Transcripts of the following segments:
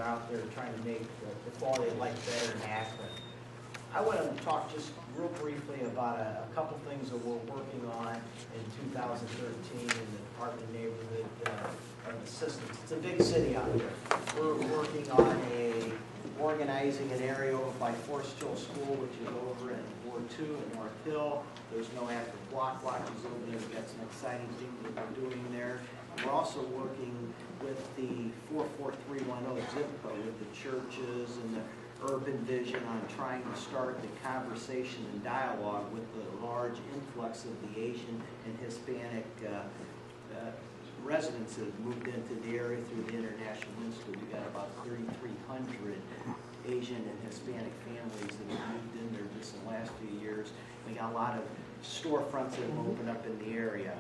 are out there trying to make the quality of life better in Akron. I want to talk just real briefly about a couple things that we're working on in 2013 in the Department of Neighborhood Assistance. It's a big city out there. We're working on organizing an area over by Forest Hill School, which is over in Ward 2 in North Hill. There's no active block watches over there. We've got some exciting things that we're doing there. We're also working with the 44310 zip code with the churches and the urban vision on trying to start the conversation and dialogue with the large influx of the Asian and Hispanic residents that have moved into the area through the International Institute. We've got about 3,300 Asian and Hispanic families that have moved in there just in the last few years. We got a lot of storefronts that have opened up in the area.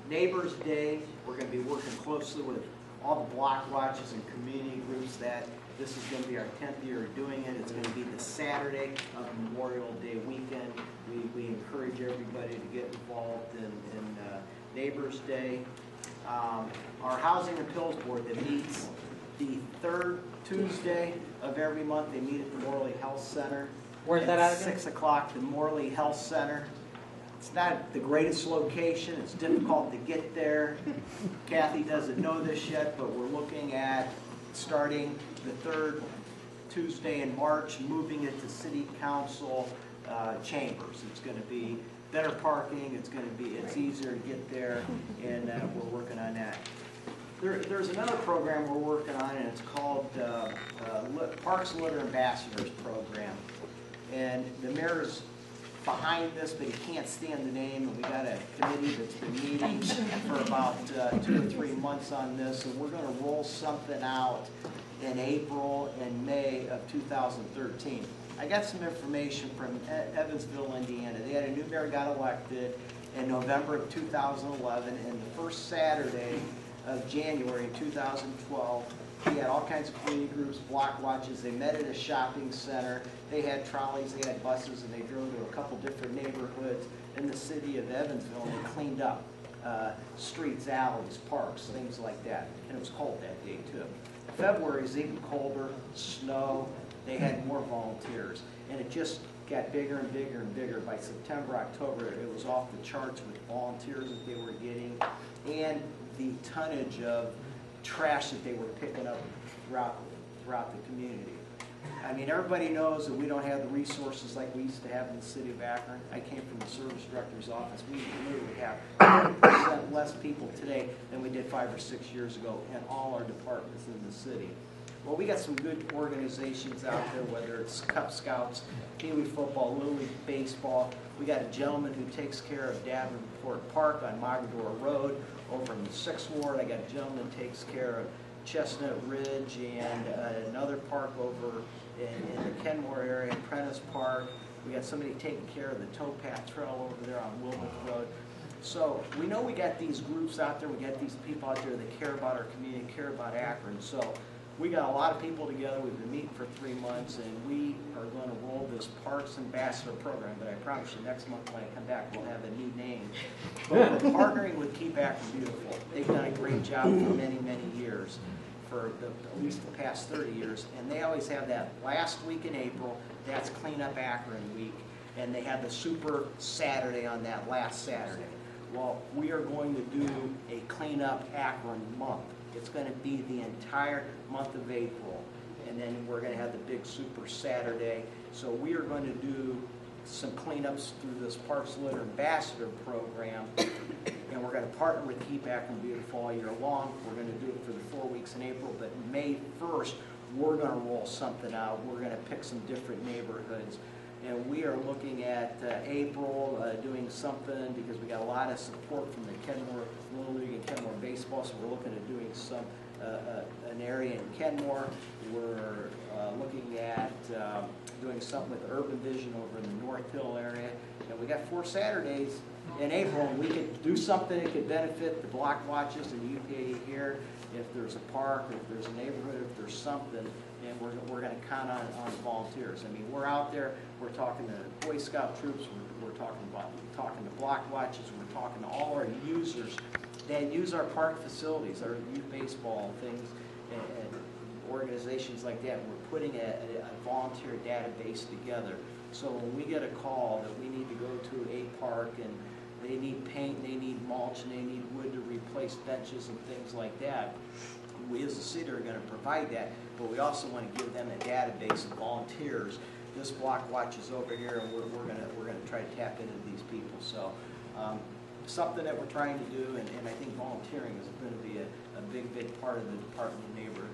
Neighbors Day, we're going to be working closely with all the block watches and community groups. This is going to be our 10th year of doing it. It's going to be the Saturday of Memorial Day weekend. We encourage everybody to get involved in Neighbors Day. Our Housing Appeals Board that meets the third Tuesday of every month. They meet at the Morley Health Center. Where's that at again? 6 o'clock, the Morley Health Center. It's not the greatest location. It's difficult to get there. Kathy doesn't know this yet, but we're looking at starting the third Tuesday in March, moving it to City Council chambers. It's going to be better parking. It's easier to get there, and we're working on that. There's another program we're working on, and it's called Parks Litter Ambassadors Program. And the mayor's behind this, but he can't stand the name, and we got a committee that's been meeting for about 2 or 3 months on this, and we're going to roll something out in April and May of 2013. I got some information from Evansville, Indiana. They had a new mayor got elected in November of 2011, and the first Saturday of January 2012, he had all kinds of community groups, block watches. They met at a shopping center. They had trolleys, they had buses, and they drove to a couple different neighborhoods in the city of Evansville, and they cleaned up streets, alleys, parks, things like that. And it was cold that day, too. February is even colder, snow. They had more volunteers. And it just got bigger and bigger and bigger. By September, October, it was off the charts with volunteers that they were getting and the tonnage of trash that they were picking up throughout the community. I mean, everybody knows that we don't have the resources like we used to have in the city of Akron. I came from the service director's office. We literally have 10% less people today than we did 5 or 6 years ago in all our departments in the city. Well, we got some good organizations out there, whether it's Cub Scouts, Pee Wee football, Little League baseball. We got a gentleman who takes care of Davenport Park on Mogador Road over in the 6th Ward. I got a gentleman who takes care of Chestnut Ridge and another park over in the Kenmore area, Prentice Park. We got somebody taking care of the towpath trail over there on Wilmouth Road. So we know we got these groups out there, we got these people out there that care about our community, care about Akron. So we got a lot of people together. We've been meeting for 3 months, and we are going to roll this Parks Ambassador program. But I promise you, next month when I come back, we'll have a new name. But we're partnering with Keep Akron Beautiful. They've done a great job for many, many years, for at least the past 30 years. And they always have that last week in April. That's Clean Up Akron Week. And they have the Super Saturday on that last Saturday. Well, we are going to do a Clean Up Akron month. It's going to be the entire month of April, and then we're going to have the big Super Saturday. So we are going to do some cleanups through this Parks Litter Ambassador program, and we're going to partner with Keep Akron Beautiful all year long. We're going to do it for the 4 weeks in April, but May 1st, we're going to roll something out. We're going to pick some different neighborhoods. And we are looking at April doing something because we got a lot of support from the Kenmore Little League and Kenmore Baseball, so we're looking at doing some an area in Kenmore. We're looking at doing something with Urban Vision over in the North Hill area. And we got 4 Saturdays in April, and we could do something that could benefit the block watches and UPA here. If there's a park, if there's a neighborhood, if there's something, and we're going to count on volunteers. I mean, we're out there, we're talking to Boy Scout troops, we're talking to block watches, we're talking to all our users that use our park facilities, our youth baseball things, and organizations like that. We're putting a volunteer database together. So when we get a call that we need to go to a park and they need paint, they need mulch, and they need wood to replace benches and things like that, we as a city are going to provide that, but we also want to give them a database of volunteers. This block watch is over here, and we're going to try to tap into these people. So something that we're trying to do, and I think volunteering is going to be a big part of the Department of Neighborhood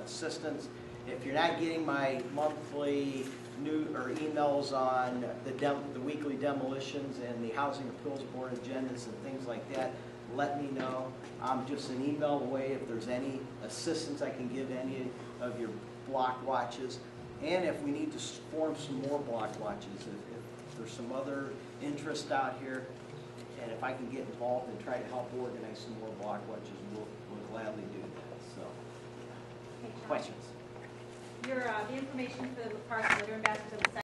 Assistance. If you're not getting my monthly emails on the weekly demolitions and the Housing Appeals Board agendas and things like that, let me know. I'm just an email away if there's any assistance I can give any of your block watches. And if we need to form some more block watches, if there's some other interest out here, and if I can get involved and try to help organize some more block watches, we'll gladly do that. So, Okay, Sean. questions? The information for the park litter and basket